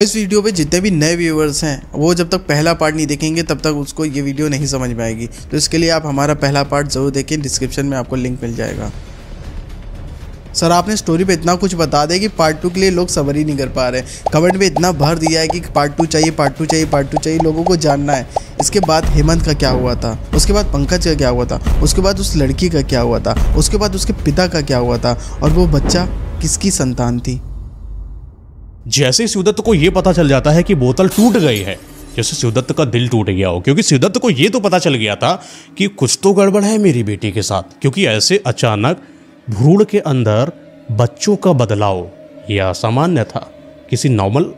इस वीडियो पे जितने भी नए व्यूअर्स हैं वो जब तक पहला पार्ट नहीं देखेंगे तब तक उसको ये वीडियो नहीं समझ में आएगी। तो इसके लिए आप हमारा पहला पार्ट ज़रूर देखें, डिस्क्रिप्शन में आपको लिंक मिल जाएगा। सर आपने स्टोरी पे इतना कुछ बता दिया कि पार्ट 2 के लिए लोग सब्र ही नहीं कर पा रहे। कमेंट में इतना भर दिया है कि पार्ट 2 चाहिए, पार्ट 2 चाहिए, पार्ट 2 चाहिए, लोगों को जानना है। इसके बाद हेमंत का क्या हुआ था, उसके बाद पंकज का क्या हुआ था, उसके बाद उस लड़की का क्या हुआ था, उसके बाद उसके पिता का क्या हुआ था और वो बच्चा किसकी संतान थी। जैसे शिवदत्त को यह पता चल जाता है कि बोतल टूट गई है, जैसे शिवदत्त का दिल टूट गया हो, क्योंकि शिवदत्त को यह तो पता चल गया था कि कुछ तो गड़बड़ है मेरी बेटी के साथ। क्योंकि ऐसे अचानक भ्रूण के अंदर बच्चों का बदलाव यह असामान्य था। किसी नॉर्मल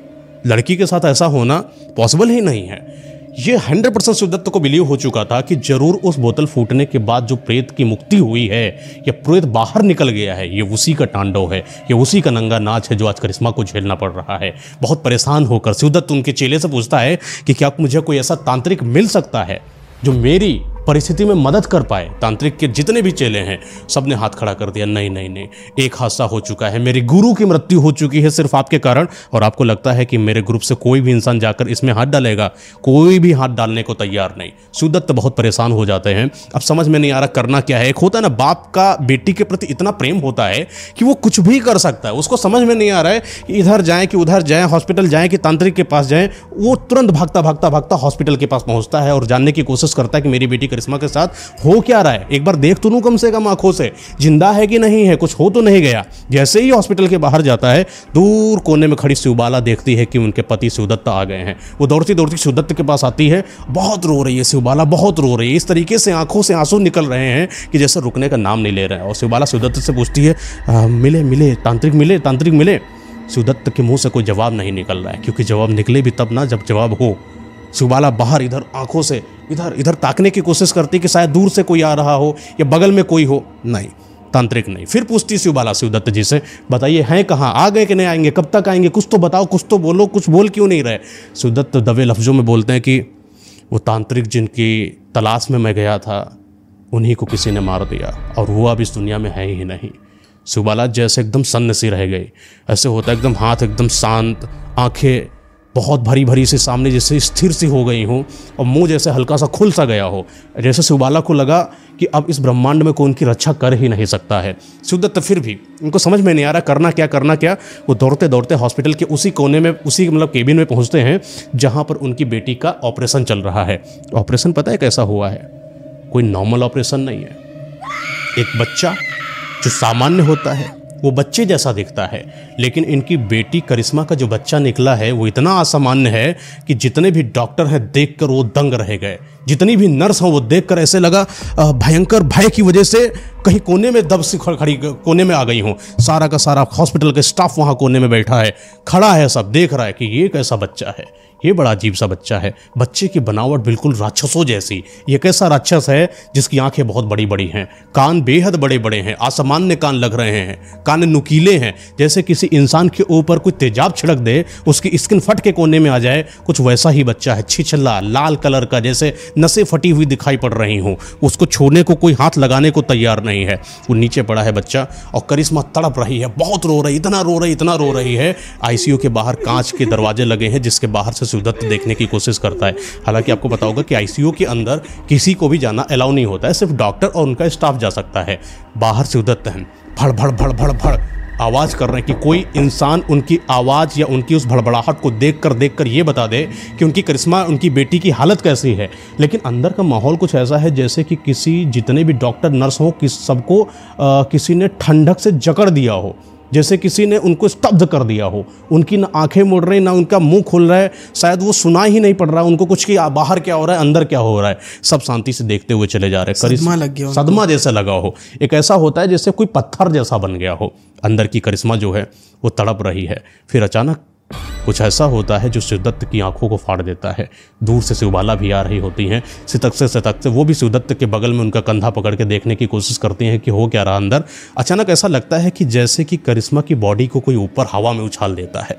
लड़की के साथ ऐसा होना पॉसिबल ही नहीं है। ये 100% शिवदत्त को बिलीव हो चुका था कि जरूर उस बोतल फूटने के बाद जो प्रेत की मुक्ति हुई है या प्रेत बाहर निकल गया है, ये उसी का तांडव है, ये उसी का नंगा नाच है जो आज करिश्मा को झेलना पड़ रहा है। बहुत परेशान होकर शिवदत्त उनके चेले से पूछता है कि क्या मुझे कोई ऐसा तांत्रिक मिल सकता है जो मेरी परिस्थिति में मदद कर पाए। तांत्रिक के जितने भी चेले हैं सबने हाथ खड़ा कर दिया, नहीं नहीं नहीं, एक हादसा हो चुका है, मेरे गुरु की मृत्यु हो चुकी है सिर्फ आपके कारण, और आपको लगता है कि मेरे ग्रुप से कोई भी इंसान जाकर इसमें हाथ डालेगा? कोई भी हाथ डालने को तैयार नहीं। शिवदत्त बहुत परेशान हो जाते हैं। अब समझ में नहीं आ रहा करना क्या है। एक होता है ना, बाप का बेटी के प्रति इतना प्रेम होता है कि वो कुछ भी कर सकता है। उसको समझ में नहीं आ रहा है कि इधर जाएं कि उधर जाएं, हॉस्पिटल जाएं कि तांत्रिक के पास जाएं। वो तुरंत भागता भागता भागता हॉस्पिटल के पास पहुंचता है और जानने की कोशिश करता है कि मेरी बेटी करिश्मा के साथ हो क्या रहा है, एक बार देख तो लूं कम से कम आंखों से, जिंदा है कि नहीं है, कुछ हो तो नहीं गया। जैसे ही हॉस्पिटल के बाहर जाता है, दूर कोने में खड़ी शिवबाला देखती है कि उनके पति शिवदत्त आ गए हैं। वो दौड़ती दौड़ती शिवदत्त के पास आती है, बहुत रो रही है शिवबाला, बहुत रो रही है। इस तरीके से आंखों से आंसू निकल रहे हैं कि जैसे रुकने का नाम नहीं ले रहे हैं। और शिवबाला शिवदत्त से पूछती है, मिले मिले तांत्रिक मिले, तांत्रिक मिले। शिवदत्त के मुंह से कोई जवाब नहीं निकल रहा है, क्योंकि जवाब निकले भी तब ना जब जवाब हो। शिवबाला बाहर इधर आंखों से इधर इधर ताकने की कोशिश करती कि शायद दूर से कोई आ रहा हो या बगल में कोई हो, नहीं, तांत्रिक नहीं। फिर पूछती शिवबाला शिवदत्त जी से, बताइए हैं कहाँ, आ गए कि नहीं आएंगे, कब तक आएंगे, कुछ तो बताओ, कुछ तो बोलो, कुछ बोल क्यों नहीं रहे। शिवदत्त दबे लफ्जों में बोलते हैं कि वो तांत्रिक जिनकी तलाश में मैं गया था उन्हीं को किसी ने मार दिया और वो अब इस दुनिया में है ही नहीं। शिवबाला जैसे एकदम सन्न सी रह गई। ऐसे होता है एकदम हाथ एकदम शांत, आंखें बहुत भरी भरी से सामने जैसे स्थिर सी हो गई हूँ और मुंह जैसे हल्का सा खुल सा गया हो। जैसे शिवबाला को लगा कि अब इस ब्रह्मांड में कोई उनकी रक्षा कर ही नहीं सकता है। शिवदत्त फिर भी उनको समझ में नहीं आ रहा करना क्या करना क्या। वो दौड़ते दौड़ते हॉस्पिटल के उसी कोने में, उसी मतलब केबिन में पहुँचते हैं जहाँ पर उनकी बेटी का ऑपरेशन चल रहा है। ऑपरेशन पता है कैसा हुआ है? कोई नॉर्मल ऑपरेशन नहीं है। एक बच्चा जो सामान्य होता है वो बच्चे जैसा दिखता है, लेकिन इनकी बेटी करिश्मा का जो बच्चा निकला है वो इतना असामान्य है कि जितने भी डॉक्टर हैं देखकर वो दंग रह गए। जितनी भी नर्स हैं वो देखकर ऐसे लगा भयंकर भय की वजह से कहीं कोने में दब से खड़ी कोने में आ गई हूँ। सारा का सारा हॉस्पिटल का स्टाफ वहाँ कोने में बैठा है, खड़ा है, सब देख रहा है कि ये कैसा बच्चा है, ये बड़ा अजीब सा बच्चा है। बच्चे की बनावट बिल्कुल राक्षसों जैसी। ये कैसा राक्षस है जिसकी आंखें बहुत बड़ी बड़ी हैं, कान बेहद बड़े बड़े हैं, असामान्य कान लग रहे हैं, कान नुकीले हैं, जैसे किसी इंसान के ऊपर कोई तेजाब छिड़क दे उसकी स्किन फट के कोने में आ जाए, कुछ वैसा ही बच्चा है। छिछला लाल कलर का, जैसे नसें फटी हुई दिखाई पड़ रही हूँ। उसको छोड़ने को कोई हाथ लगाने को तैयार नहीं है। वो नीचे पड़ा है बच्चा और करिश्मा तड़प रही है, बहुत रो रही, इतना रो रही, इतना रो रही है। आईसीयू के बाहर कांच के दरवाजे लगे हैं जिसके बाहर से शिवदत्त देखने की कोशिश करता है। हालांकि आपको पता होगा कि आईसीयू के अंदर किसी को भी जाना अलाउ नहीं होता है, सिर्फ डॉक्टर और उनका स्टाफ जा सकता है। बाहर शिवदत्त हैं, भड़ भड़ भड़ भड़ भड़ आवाज़ कर रहे हैं कि कोई इंसान उनकी आवाज़ या उनकी उस भड़बड़ाहट को देखकर ये बता दे कि उनकी करिश्मा, उनकी बेटी की हालत कैसी है। लेकिन अंदर का माहौल कुछ ऐसा है जैसे कि किसी जितने भी डॉक्टर नर्स हो सबको किसी ने ठंडक से जकड़ दिया हो, जैसे किसी ने उनको स्तब्ध कर दिया हो। उनकी ना आंखें मुड़ रही, ना उनका मुंह खुल रहा है, शायद वो सुना ही नहीं पड़ रहा उनको कुछ कि बाहर क्या हो रहा है, अंदर क्या हो रहा है। सब शांति से देखते हुए चले जा रहे हैं। सदमा लग गया, सदमा जैसा लगा हो। एक ऐसा होता है जैसे कोई पत्थर जैसा बन गया हो। अंदर की करिश्मा जो है वो तड़प रही है। फिर अचानक कुछ ऐसा होता है जो शिवदत्त की आंखों को फाड़ देता है। दूर से शिवबाला भी आ रही होती हैं, सितक से वो भी शिवदत्त के बगल में उनका कंधा पकड़ के देखने की कोशिश करती हैं कि हो क्या रहा अंदर। अचानक ऐसा लगता है कि जैसे कि करिश्मा की बॉडी को कोई ऊपर हवा में उछाल देता है।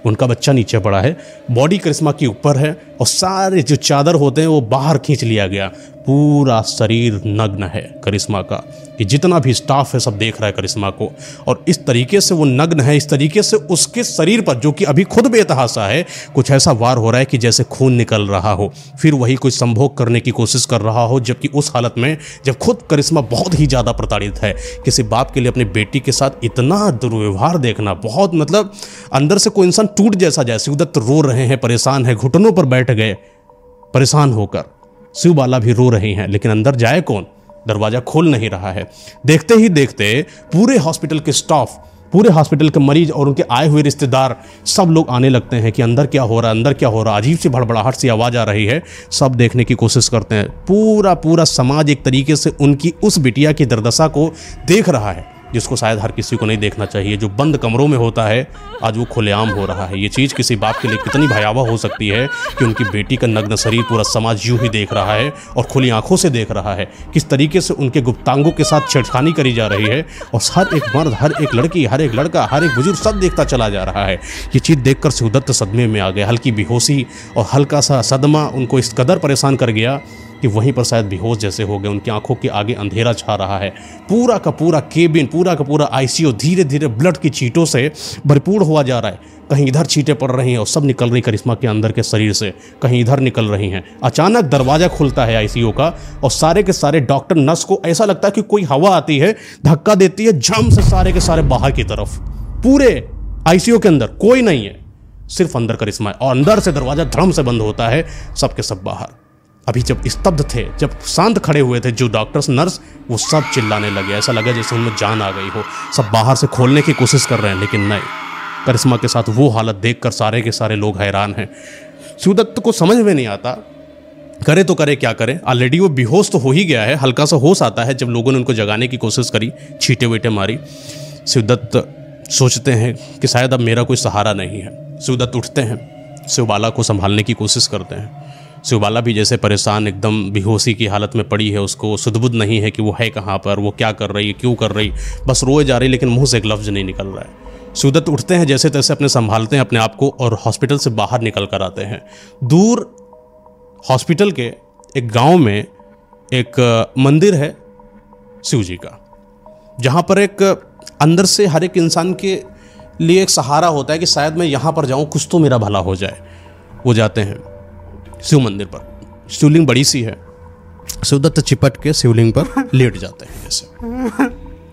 उनका बच्चा नीचे पड़ा है, बॉडी करिश्मा के ऊपर है और सारे जो चादर होते हैं वो बाहर खींच लिया गया। पूरा शरीर नग्न है करिश्मा का, कि जितना भी स्टाफ है सब देख रहा है करिश्मा को, और इस तरीके से वो नग्न है, इस तरीके से उसके शरीर पर, जो कि अभी खुद बेतहाशा है, कुछ ऐसा वार हो रहा है कि जैसे खून निकल रहा हो, फिर वही कोई संभोग करने की कोशिश कर रहा हो, जबकि उस हालत में जब खुद करिश्मा बहुत ही ज़्यादा प्रताड़ित है। किसी बाप के लिए अपनी बेटी के साथ इतना दुर्व्यवहार देखना बहुत, मतलब अंदर से कोई इंसान टूट जैसा जाए। शिवदत्त रो रहे हैं, परेशान है, घुटनों पर बैठ गए परेशान होकर। शिवबाला भी रो रही हैं, लेकिन अंदर जाए कौन? दरवाजा खोल नहीं रहा है। देखते ही देखते पूरे हॉस्पिटल के स्टाफ, पूरे हॉस्पिटल के मरीज और उनके आए हुए रिश्तेदार सब लोग आने लगते हैं कि अंदर क्या हो रहा है, अंदर क्या हो रहा है। अजीब सी भड़बड़ाहट सी आवाज़ आ रही है, सब देखने की कोशिश करते हैं। पूरा समाज एक तरीके से उनकी उस बिटिया की दुर्दशा को देख रहा है, जिसको शायद हर किसी को नहीं देखना चाहिए। जो बंद कमरों में होता है आज वो खुलेआम हो रहा है। ये चीज़ किसी बाप के लिए कितनी भयावह हो सकती है कि उनकी बेटी का नग्न शरीर पूरा समाज यूं ही देख रहा है और खुली आंखों से देख रहा है, किस तरीके से उनके गुप्तांगों के साथ छेड़खानी करी जा रही है, और हर एक मर्द, हर एक लड़की, हर एक लड़का, हर एक बुजुर्ग सब देखता चला जा रहा है। ये चीज़ देखकर शिवदत्त सदमे में आ गए। हल्की बेहोशी और हल्का सा सदमा उनको इस कदर परेशान कर गया कि वहीं पर शायद बेहोश जैसे हो गए। उनकी आंखों के आगे अंधेरा छा रहा है। पूरा का पूरा केबिन, पूरा का पूरा आईसीयू धीरे धीरे ब्लड की छींटों से भरपूर हुआ जा रहा है। कहीं इधर छींटें पड़ रही हैं और सब निकल रही करिश्मा के अंदर के शरीर से, कहीं इधर निकल रही हैं। अचानक दरवाज़ा खुलता है आईसीयू का, और सारे के सारे डॉक्टर नर्स को ऐसा लगता है कि कोई हवा आती है, धक्का देती है, झम से सारे के सारे बाहर की तरफ। पूरे आईसीयू के अंदर कोई नहीं है, सिर्फ अंदर करिश्मा है, और अंदर से दरवाज़ा धड़म से बंद होता है, सबके सब बाहर। अभी जब स्तब्ध थे, जब शांत खड़े हुए थे जो डॉक्टर्स नर्स, वो सब चिल्लाने लगे। ऐसा लगा जैसे उनमें जान आ गई हो। सब बाहर से खोलने की कोशिश कर रहे हैं, लेकिन नहीं। करिश्मा के साथ वो हालत देखकर सारे के सारे लोग हैरान हैं। शिवदत्त को समझ में नहीं आता, करे तो करे क्या करे। ऑलरेडी वो बेहोश तो हो ही गया है। हल्का सा होश आता है जब लोगों ने उनको जगाने की कोशिश करी, छींटे वीटे मारी। शिवदत्त सोचते हैं कि शायद अब मेरा कोई सहारा नहीं है। शिवदत्त उठते हैं, शिवबाला को संभालने की कोशिश करते हैं। शिवबाला भी जैसे परेशान, एकदम बेहोशी की हालत में पड़ी है। उसको सुध-बुध नहीं है कि वो है कहाँ पर, वो क्या कर रही है, क्यों कर रही, बस रोए जा रही, लेकिन मुंह से एक लफ्ज़ नहीं निकल रहा है। शिवदत्त उठते हैं, जैसे तैसे अपने संभालते हैं अपने आप को, और हॉस्पिटल से बाहर निकल कर आते हैं। दूर हॉस्पिटल के एक गांव में एक मंदिर है शिव जी का, जहाँ पर एक अंदर से हर एक इंसान के लिए एक सहारा होता है कि शायद मैं यहाँ पर जाऊँ, कुछ तो मेरा भला हो जाए। वो जाते हैं शिव मंदिर पर। शिवलिंग बड़ी सी है। शिवदत्त चिपट के शिवलिंग पर लेट जाते हैं जैसे,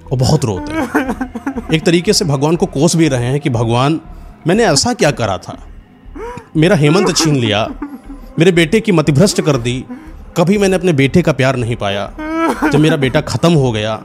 और बहुत रोते हैं। एक तरीके से भगवान को कोस भी रहे हैं कि भगवान, मैंने ऐसा क्या करा था, मेरा हेमंत छीन लिया, मेरे बेटे की मतिभ्रष्ट कर दी, कभी मैंने अपने बेटे का प्यार नहीं पाया। जब मेरा बेटा ख़त्म हो गया,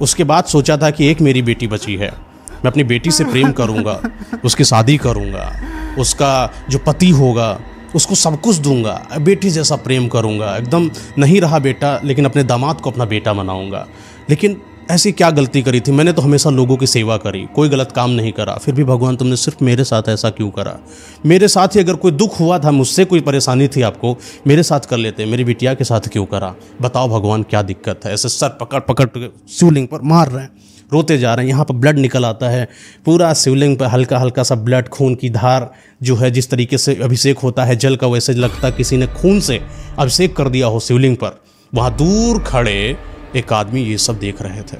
उसके बाद सोचा था कि एक मेरी बेटी बची है, मैं अपनी बेटी से प्रेम करूँगा, उसकी शादी करूँगा, उसका जो पति होगा उसको सब कुछ दूंगा, बेटी जैसा प्रेम करूंगा। एकदम नहीं रहा बेटा, लेकिन अपने दामाद को अपना बेटा बनाऊंगा। लेकिन ऐसी क्या गलती करी थी? मैंने तो हमेशा लोगों की सेवा करी, कोई गलत काम नहीं करा, फिर भी भगवान तुमने सिर्फ मेरे साथ ऐसा क्यों करा? मेरे साथ ही अगर कोई दुख हुआ था, मुझसे कोई परेशानी थी आपको, मेरे साथ कर लेते, मेरी बिटिया के साथ क्यों करा? बताओ भगवान क्या दिक्कत है? ऐसे सर पकड़ पकड़ शिवलिंग पर मार रहे हैं, रोते जा रहे हैं। यहाँ पर ब्लड निकल आता है, पूरा शिवलिंग पर हल्का हल्का सा ब्लड, खून की धार जो है, जिस तरीके से अभिषेक होता है जल का, वैसे लगता किसी ने खून से अभिषेक कर दिया हो शिवलिंग पर। वहाँ दूर खड़े एक आदमी ये सब देख रहे थे।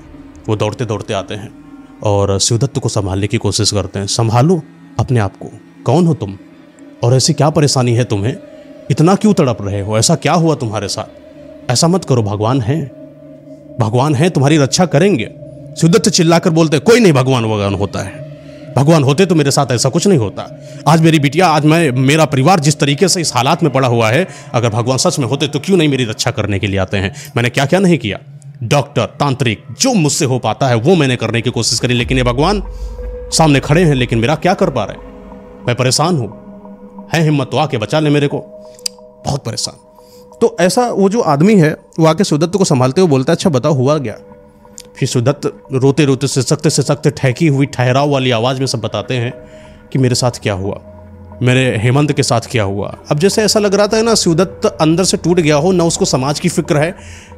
वो दौड़ते दौड़ते आते हैं और शिवदत्त को संभालने की कोशिश करते हैं। संभालो अपने आप को, कौन हो तुम, और ऐसी क्या परेशानी है तुम्हें, इतना क्यों तड़प रहे हो, ऐसा क्या हुआ तुम्हारे साथ? ऐसा मत करो, भगवान है, भगवान है, तुम्हारी रक्षा करेंगे। शिवदत्त चिल्लाकर बोलते, कोई नहीं भगवान भगवान होता है, भगवान होते तो मेरे साथ ऐसा कुछ नहीं होता। आज मेरी बिटिया, आज मेरा परिवार जिस तरीके से इस हालात में पड़ा हुआ है, अगर भगवान सच में होते तो क्यों नहीं मेरी रक्षा करने के लिए आते हैं? मैंने क्या क्या नहीं किया, डॉक्टर, तांत्रिक, जो मुझसे हो पाता है वो मैंने करने की कोशिश करी, लेकिन ये भगवान सामने खड़े हैं, लेकिन मेरा क्या कर पा रहे? मैं परेशान हूं, है हिम्मत तो आके बचा ले मेरे को, बहुत परेशान। तो ऐसा वो जो आदमी है वो आके शिवदत्त को संभालते हुए बोलता है, अच्छा बताओ हुआ क्या? फिर शिवदत्त रोते रोते सिसकते ठहकी हुई ठहराव वाली आवाज़ में सब बताते हैं कि मेरे साथ क्या हुआ, मेरे हेमंत के साथ क्या हुआ। अब जैसे ऐसा लग रहा था ना शिवदत्त अंदर से टूट गया हो, ना उसको समाज की फिक्र है,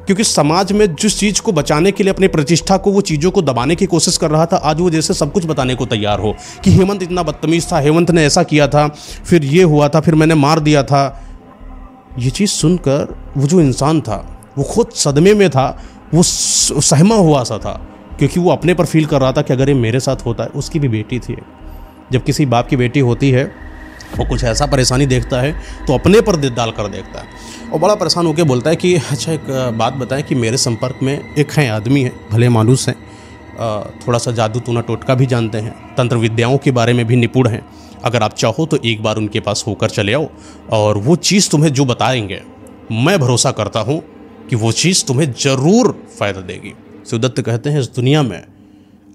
क्योंकि समाज में जिस चीज़ को बचाने के लिए, अपनी प्रतिष्ठा को, वो चीज़ों को दबाने की कोशिश कर रहा था, आज वो जैसे सब कुछ बताने को तैयार हो कि हेमंत इतना बदतमीज़ था, हेमंत ने ऐसा किया था, फिर ये हुआ था, फिर मैंने मार दिया था। ये चीज़ सुनकर वो जो इंसान था वो खुद सदमे में था, वो सहमा हुआ सा था, क्योंकि वो अपने पर फील कर रहा था कि अगर ये मेरे साथ होता है। उसकी भी बेटी थी। जब किसी बाप की बेटी होती है वो कुछ ऐसा परेशानी देखता है तो अपने पर दिल डाल कर देखता है और बड़ा परेशान होकर बोलता है कि अच्छा एक बात बताएं कि मेरे संपर्क में एक है आदमी है, भले मानुस हैं, थोड़ा सा जादू टूना टोटका भी जानते हैं, तंत्र विद्याओं के बारे में भी निपुण हैं। अगर आप चाहो तो एक बार उनके पास होकर चले आओ और वो चीज़ तुम्हें जो बताएंगे मैं भरोसा करता हूँ कि वो चीज़ तुम्हें ज़रूर फ़ायदा देगी। शिवदत्त कहते हैं, इस दुनिया में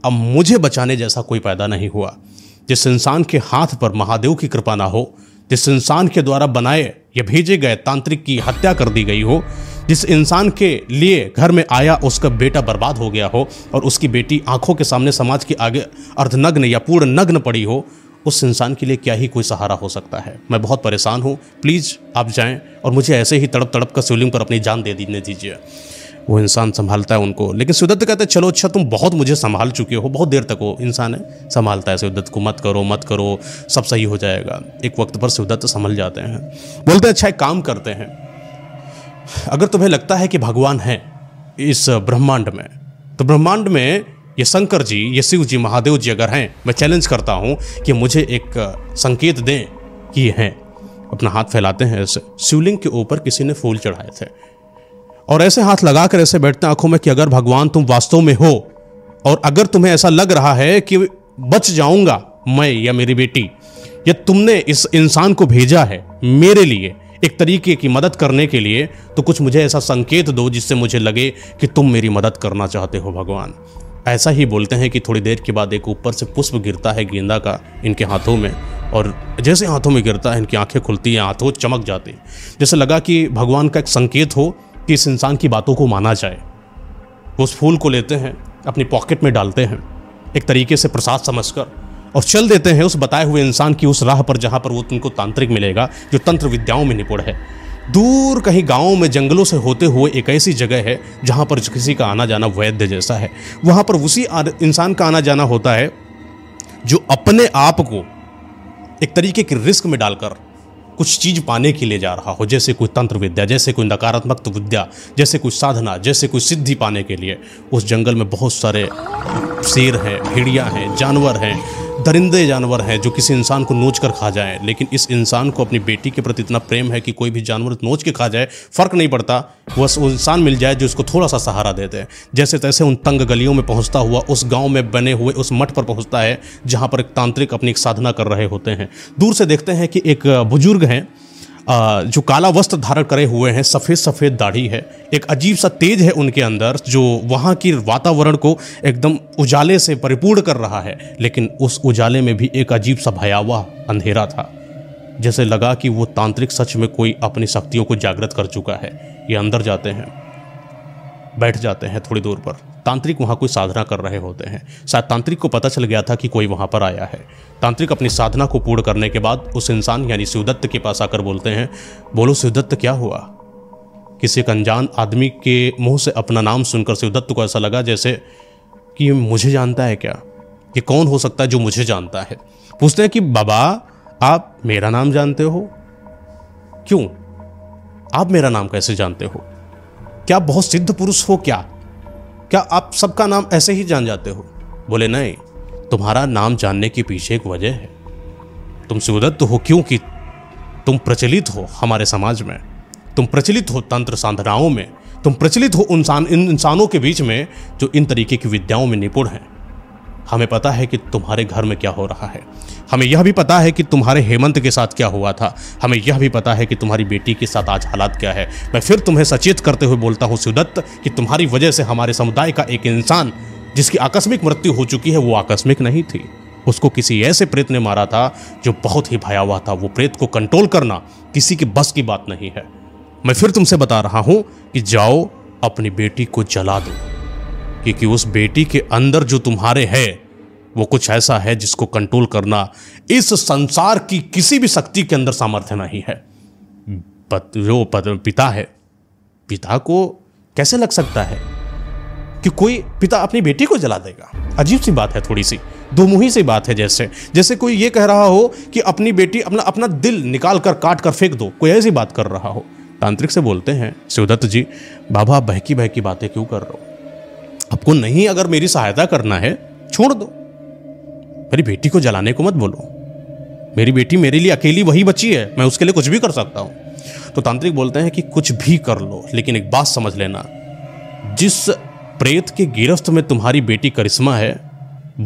अब मुझे बचाने जैसा कोई पैदा नहीं हुआ। जिस इंसान के हाथ पर महादेव की कृपा ना हो, जिस इंसान के द्वारा बनाए या भेजे गए तांत्रिक की हत्या कर दी गई हो, जिस इंसान के लिए घर में आया उसका बेटा बर्बाद हो गया हो और उसकी बेटी आंखों के सामने समाज के आगे अर्धनग्न या पूर्ण नग्न पड़ी हो, उस इंसान के लिए क्या ही कोई सहारा हो सकता है। मैं बहुत परेशान हूँ, प्लीज़ आप जाएं और मुझे ऐसे ही तड़प तड़प कर शिवलिंग पर अपनी जान दे देने दीजिए। वो इंसान संभालता है उनको, लेकिन शिवदत्त कहते हैं चलो अच्छा तुम बहुत मुझे संभाल चुके हो, बहुत देर तक वो इंसान है संभालता है शिवदत्त को, मत करो मत करो सब सही हो जाएगा। एक वक्त पर शिवदत्त संभल जाते हैं, बोलते हैं अच्छा एक काम करते हैं, अगर तुम्हें लगता है कि भगवान है इस ब्रह्मांड में, तो ब्रह्मांड में ये शंकर जी, ये शिव जी, महादेव जी अगर हैं, मैं चैलेंज करता हूँ कि मुझे एक संकेत दें कि ये हैं। अपना हाथ फैलाते हैं ऐसे, शिवलिंग के ऊपर किसी ने फूल चढ़ाए थे और ऐसे हाथ लगाकर ऐसे बैठते हैं आंखों में कि अगर भगवान तुम वास्तव में हो और अगर तुम्हें ऐसा लग रहा है कि बच जाऊंगा मैं या मेरी बेटी, या तुमने इस इंसान को भेजा है मेरे लिए एक तरीके की मदद करने के लिए, तो कुछ मुझे ऐसा संकेत दो जिससे मुझे लगे कि तुम मेरी मदद करना चाहते हो भगवान। ऐसा ही बोलते हैं कि थोड़ी देर के बाद एक ऊपर से पुष्प गिरता है गेंदा का इनके हाथों में, और जैसे हाथों में गिरता है इनकी आंखें खुलती हैं, हाथों चमक जाती हैं, जैसे लगा कि भगवान का एक संकेत हो कि इस इंसान की बातों को माना जाए। वो उस फूल को लेते हैं, अपनी पॉकेट में डालते हैं एक तरीके से प्रसाद समझकर, और चल देते हैं उस बताए हुए इंसान की उस राह पर जहाँ पर वो तुमको तांत्रिक मिलेगा जो तंत्र विद्याओं में निपुण है। दूर कहीं गाँव में जंगलों से होते हुए एक ऐसी जगह है जहाँ पर किसी का आना जाना वैद्य जैसा है। वहाँ पर उसी इंसान का आना जाना होता है जो अपने आप को एक तरीके की रिस्क में डालकर कुछ चीज़ पाने के लिए जा रहा हो, जैसे कोई तंत्र विद्या, जैसे कोई नकारात्मक विद्या, जैसे कोई साधना, जैसे कोई सिद्धि पाने के लिए। उस जंगल में बहुत सारे शेर हैं, भेड़िया हैं, जानवर हैं, दरिंदे जानवर हैं जो किसी इंसान को नोच कर खा जाएं, लेकिन इस इंसान को अपनी बेटी के प्रति इतना प्रेम है कि कोई भी जानवर नोच के खा जाए फ़र्क नहीं पड़ता, बस वो इंसान मिल जाए जो उसको थोड़ा सा सहारा देते हैं। जैसे तैसे उन तंग गलियों में पहुंचता हुआ उस गांव में बने हुए उस मठ पर पहुंचता है जहां पर एक तांत्रिक अपनी एक साधना कर रहे होते हैं। दूर से देखते हैं कि एक बुजुर्ग हैं जो काला वस्त्र धारण करे हुए हैं, सफ़ेद सफ़ेद दाढ़ी है, एक अजीब सा तेज है उनके अंदर जो वहाँ की वातावरण को एकदम उजाले से परिपूर्ण कर रहा है। लेकिन उस उजाले में भी एक अजीब सा भयावह अंधेरा था, जैसे लगा कि वो तांत्रिक सच में कोई अपनी शक्तियों को जागृत कर चुका है। ये अंदर जाते हैं, बैठ जाते हैं थोड़ी दूर पर। तांत्रिक वहाँ कोई साधना कर रहे होते हैं। शायद तांत्रिक को पता चल गया था कि कोई वहाँ पर आया है। तांत्रिक अपनी साधना को पूर्ण करने के बाद उस इंसान यानी शिवदत्त के पास आकर बोलते हैं, बोलो शिवदत्त क्या हुआ। किसी एक अनजान आदमी के मुंह से अपना नाम सुनकर शिवदत्त को ऐसा लगा जैसे कि मुझे जानता है क्या, कि कौन हो सकता है जो मुझे जानता है। पूछते हैं कि बाबा आप मेरा नाम जानते हो? क्यों, आप मेरा नाम कैसे जानते हो? क्या बहुत सिद्ध पुरुष हो क्या आप सबका नाम ऐसे ही जान जाते हो? बोले नहीं, तुम्हारा नाम जानने के पीछे एक वजह है। तुम शिवदत्त हो क्योंकि तुम प्रचलित हो हमारे समाज में, तुम प्रचलित हो तंत्र साधनाओं में, तुम प्रचलित हो इन इंसानों के बीच में जो इन तरीके की विद्याओं में निपुण हैं। हमें पता है कि तुम्हारे घर में क्या हो रहा है, हमें यह भी पता है कि तुम्हारे हेमंत के साथ क्या हुआ था, हमें यह भी पता है कि तुम्हारी बेटी के साथ आज हालात क्या है। मैं फिर तुम्हें सचेत करते हुए बोलता हूँ शिवदत्त कि तुम्हारी वजह से हमारे समुदाय का एक इंसान जिसकी आकस्मिक मृत्यु हो चुकी है, वो आकस्मिक नहीं थी, उसको किसी ऐसे प्रेत ने मारा था जो बहुत ही भयावह था। वो प्रेत को कंट्रोल करना किसी के बस की बात नहीं है। मैं फिर तुमसे बता रहा हूँ कि जाओ अपनी बेटी को जला दो, क्योंकि उस बेटी के अंदर जो तुम्हारे है वो कुछ ऐसा है जिसको कंट्रोल करना इस संसार की किसी भी शक्ति के अंदर सामर्थ्य नहीं है। जो पिता है, पिता को कैसे लग सकता है कि कोई पिता अपनी बेटी को जला देगा? अजीब सी बात है, थोड़ी सी दोमुही सी बात है। जैसे कोई ये कह रहा हो कि अपनी बेटी अपना दिल निकाल कर काट कर फेंक दो, कोई ऐसी बात कर रहा हो। तांत्रिक से बोलते हैं, शिवदत्त जी बाबा आप बहकी बहकी बातें क्यों कर रहे हो? आपको नहीं अगर मेरी सहायता करना है छोड़ दो, मेरी बेटी को जलाने को मत बोलो, मेरी बेटी मेरे लिए अकेली वही बची है, मैं उसके लिए कुछ भी कर सकता हूं। तो तांत्रिक बोलते हैं कि कुछ भी कर लो, लेकिन एक बात समझ लेना, जिस प्रेत के गिरफ्त में तुम्हारी बेटी करिश्मा है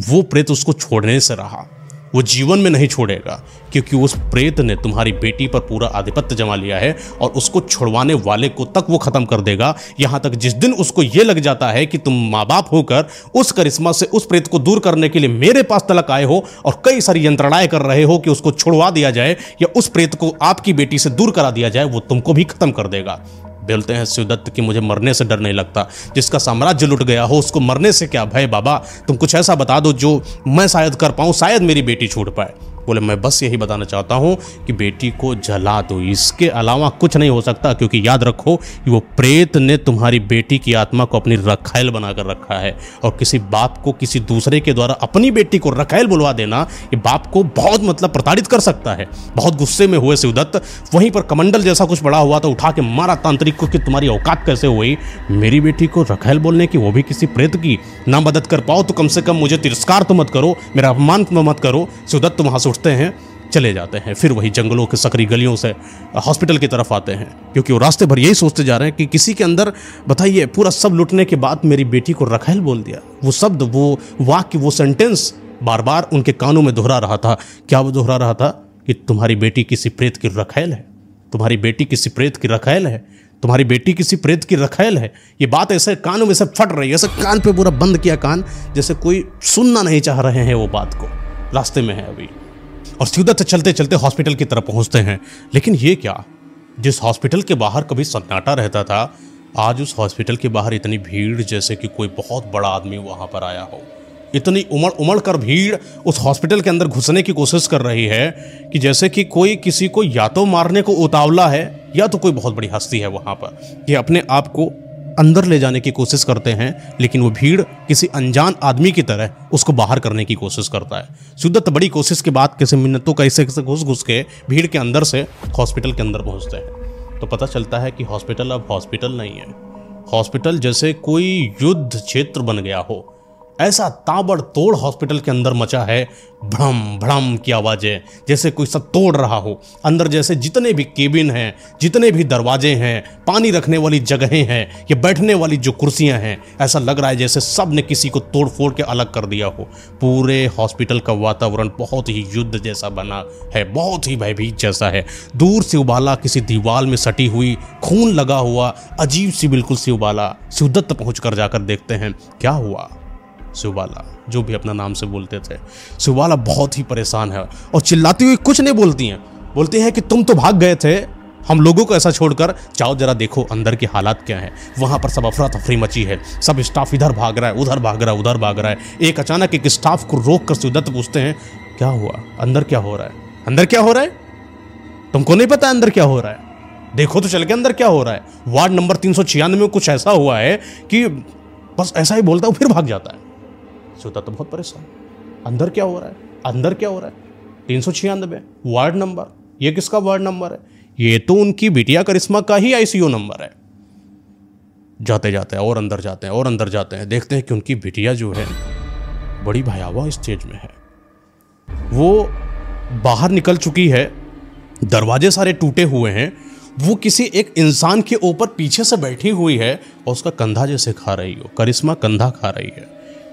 वो प्रेत उसको छोड़ने से रहा, वो जीवन में नहीं छोड़ेगा, क्योंकि उस प्रेत ने तुम्हारी बेटी पर पूरा आधिपत्य जमा लिया है और उसको छुड़वाने वाले को तक वो खत्म कर देगा। यहां तक जिस दिन उसको ये लग जाता है कि तुम माँ बाप होकर उस करिश्मा से उस प्रेत को दूर करने के लिए मेरे पास तलक आए हो और कई सारी यंत्रणाएं कर रहे हो कि उसको छुड़वा दिया जाए या उस प्रेत को आपकी बेटी से दूर करा दिया जाए, वो तुमको भी खत्म कर देगा। बोलते हैं शिवदत्त कि मुझे मरने से डर नहीं लगता, जिसका साम्राज्य लुट गया हो उसको मरने से क्या भय बाबा, तुम कुछ ऐसा बता दो जो मैं शायद कर पाऊं, शायद मेरी बेटी छूट पाए। बोले मैं बस यही बताना चाहता हूं कि बेटी को जला दो, इसके अलावा कुछ नहीं हो सकता, क्योंकि याद रखो कि वो प्रेत ने तुम्हारी बेटी की आत्मा को अपनी रखैल बनाकर रखा है और किसी बाप को किसी दूसरे के द्वारा अपनी बेटी को रखैल बुलवा देना ये बाप को बहुत मतलब प्रताड़ित कर सकता है। बहुत गुस्से में हुए शिवदत्त, वहीं पर कमंडल जैसा कुछ बड़ा हुआ तो उठा के मारा तांत्रिक को कि तुम्हारी औकात कैसे हुई मेरी बेटी को रखैल बोलने की, वो भी किसी प्रेत की। ना मदद कर पाओ तो कम से कम मुझे तिरस्कार तो मत करो, मेरा अपमान तो मत करो। शिवदत्त वहां से उठते हैं, चले जाते हैं, फिर वही जंगलों के सकरी गलियों से हॉस्पिटल की तरफ आते हैं, क्योंकि वो रास्ते भर यही सोचते जा रहे हैं कि किसी के अंदर बताइए पूरा सब लुटने के बाद मेरी बेटी को रखैल बोल दिया। वो शब्द, वो वाक्य, वो सेंटेंस बार बार उनके कानों में दोहरा रहा था। क्या वो दोहरा रहा था? कि तुम्हारी बेटी किसी प्रेत की रखैल है, तुम्हारी बेटी किसी प्रेत की रखैल है, तुम्हारी बेटी किसी प्रेत की रखैल है। ये बात ऐसे कानों में से फट रही है, ऐसे कान पे पूरा बंद किया कान, जैसे कोई सुनना नहीं चाह रहे हैं वो बात को। रास्ते में है अभी और शिवदत्त चलते चलते हॉस्पिटल की तरफ पहुंचते हैं। लेकिन ये क्या, जिस हॉस्पिटल के बाहर कभी सन्नाटा रहता था, आज उस हॉस्पिटल के बाहर इतनी भीड़ जैसे कि कोई बहुत बड़ा आदमी वहां पर आया हो। इतनी उमड़ कर भीड़ उस हॉस्पिटल के अंदर घुसने की कोशिश कर रही है कि जैसे कि कोई किसी को या तो मारने को उतावला है या तो कोई बहुत बड़ी हस्ती है वहां पर, कि अपने आप को अंदर ले जाने की कोशिश करते हैं। लेकिन वो भीड़ किसी अनजान आदमी की तरह उसको बाहर करने की कोशिश करता है। शिवदत्त बड़ी कोशिश के बाद कैसे मिन्नतों का ऐसे घुस के भीड़ के अंदर से हॉस्पिटल के अंदर पहुंचते हैं तो पता चलता है कि हॉस्पिटल अब हॉस्पिटल नहीं है। हॉस्पिटल जैसे कोई युद्ध क्षेत्र बन गया हो, ऐसा ताबड़तोड़ हॉस्पिटल के अंदर मचा है। भ्रम भ्रम की आवाजें, जैसे कोई सब तोड़ रहा हो। अंदर जैसे जितने भी केबिन हैं, जितने भी दरवाजे हैं, पानी रखने वाली जगहें हैं, ये बैठने वाली जो कुर्सियां हैं, ऐसा लग रहा है जैसे सब ने किसी को तोड़ फोड़ के अलग कर दिया हो। पूरे हॉस्पिटल का वातावरण बहुत ही युद्ध जैसा बना है, बहुत ही भयभीत जैसा है। दूर से उबाला किसी दीवार में सटी हुई, खून लगा हुआ, अजीब सी बिल्कुल सी उबाला। शिवदत्त पहुंच कर जाकर देखते हैं क्या हुआ। शिवबाला, जो भी अपना नाम से बोलते थे, शिवबाला बहुत ही परेशान है और चिल्लाती हुई कुछ नहीं बोलती हैं। बोलती हैं कि तुम तो भाग गए थे हम लोगों को ऐसा छोड़कर, जाओ जरा देखो अंदर की हालात क्या है। वहां पर सब अफरा तफरी मची है, सब स्टाफ इधर भाग रहा है, उधर भाग रहा है, उधर भाग रहा है। एक अचानक एक स्टाफ को रोक कर शिवदत्त पूछते हैं क्या हुआ, अंदर क्या हो रहा है, अंदर क्या हो रहा है? तुमको नहीं पता अंदर क्या हो रहा है? देखो तो चल के अंदर क्या हो रहा है। वार्ड नंबर 396 में कुछ ऐसा हुआ है कि बस ऐसा ही बोलता हूँ फिर भाग जाता है। शिवदत्त बहुत परेशान, अंदर क्या हो रहा है, अंदर क्या हो रहा है? 396 वार्ड नंबर, ये किसका वार्ड नंबर है? ये तो उनकी बिटिया करिश्मा का ही आईसीयू नंबर है। जाते जाते और अंदर जाते हैं और अंदर जाते हैं, देखते हैं कि उनकी बिटिया जो है बड़ी भयावह स्टेज में है। वो बाहर निकल चुकी है, दरवाजे सारे टूटे हुए हैं, वो किसी एक इंसान के ऊपर पीछे से बैठी हुई है और उसका कंधा जैसे खा रही हो। करिश्मा कंधा खा रही है।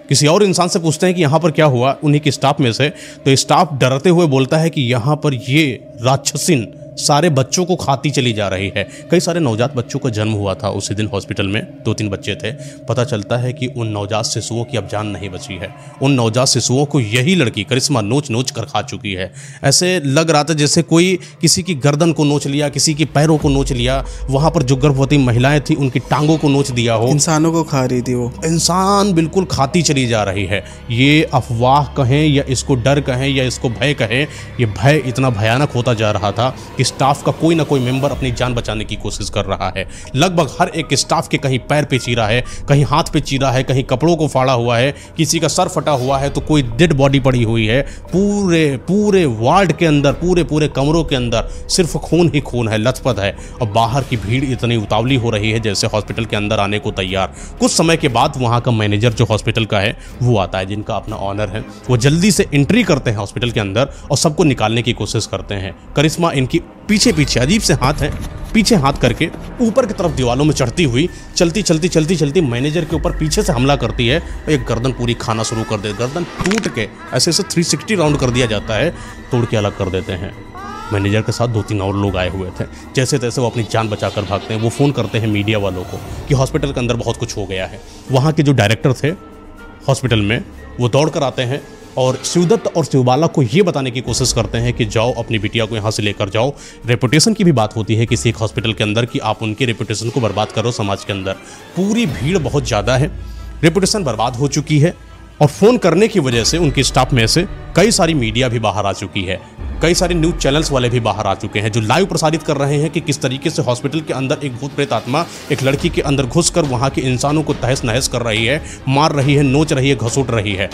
किसी और इंसान से पूछते हैं कि यहाँ पर क्या हुआ, उन्हीं के स्टाफ में से, तो स्टाफ डरते हुए बोलता है कि यहाँ पर ये राक्षसिन सारे बच्चों को खाती चली जा रही है। कई सारे नवजात बच्चों का जन्म हुआ था उसी दिन हॉस्पिटल में, 2-3 बच्चे थे। पता चलता है कि उन नवजात शिशुओं की अब जान नहीं बची है। उन नवजात शिशुओं को यही लड़की करिश्मा नोच नोच कर खा चुकी है। ऐसे लग रहा था जैसे कोई किसी की गर्दन को नोच लिया, किसी की पैरों को नोच लिया, वहाँ पर जो गर्भवती महिलाएं थी उनकी टांगों को नोच दिया हो। इंसानों को खा रही थी वो, इंसान बिल्कुल खाती चली जा रही है। ये अफवाह कहें या इसको डर कहें या इसको भय कहें, ये भय इतना भयानक होता जा रहा था कि स्टाफ का कोई ना कोई मेंबर अपनी जान बचाने की कोशिश कर रहा है। लगभग हर एक स्टाफ के कहीं पैर पे चीरा है, कहीं हाथ पे चीरा है, कहीं कपड़ों को फाड़ा हुआ है, किसी का सर फटा हुआ है, तो कोई डेड बॉडी पड़ी हुई है। पूरे वार्ड के अंदर, पूरे कमरों के अंदर सिर्फ खून ही खून है, लथपथ है। और बाहर की भीड़ इतनी उतावली हो रही है जैसे हॉस्पिटल के अंदर आने को तैयार। कुछ समय के बाद वहाँ का मैनेजर जो हॉस्पिटल का है वो आता है, जिनका अपना ऑनर है। वो जल्दी से एंट्री करते हैं हॉस्पिटल के अंदर और सबको निकालने की कोशिश करते हैं। करिश्मा इनकी पीछे अजीब से हाथ है, पीछे हाथ करके ऊपर की तरफ दीवालों में चढ़ती हुई चलती मैनेजर के ऊपर पीछे से हमला करती है। एक गर्दन पूरी खाना शुरू कर दे, गर्दन टूट के ऐसे 360 राउंड कर दिया जाता है, तोड़ के अलग कर देते हैं। मैनेजर के साथ 2-3 और लोग आए हुए थे। जैसे तैसे वो अपनी जान बचाकर भागते हैं। वो फ़ोन करते हैं मीडिया वालों को कि हॉस्पिटल के अंदर बहुत कुछ हो गया है। वहाँ के जो डायरेक्टर थे हॉस्पिटल में, वो दौड़ कर आते हैं और शिवदत्त और शिवबाला को ये बताने की कोशिश करते हैं कि जाओ अपनी बिटिया को यहाँ से लेकर जाओ। रेपुटेशन की भी बात होती है किसी एक हॉस्पिटल के अंदर कि आप उनके रेपुटेशन को बर्बाद करो समाज के अंदर। पूरी भीड़ बहुत ज़्यादा है, रेपुटेशन बर्बाद हो चुकी है और फ़ोन करने की वजह से उनकी स्टाफ में से कई सारी मीडिया भी बाहर आ चुकी है, कई सारे न्यूज़ चैनल्स वाले भी बाहर आ चुके हैं जो लाइव प्रसारित कर रहे हैं कि किस तरीके से हॉस्पिटल के अंदर एक भूत प्रेत आत्मा एक लड़की के अंदर घुसकर वहाँ के इंसानों को तहस नहस कर रही है, मार रही है, नोच रही है, घसूट रही है।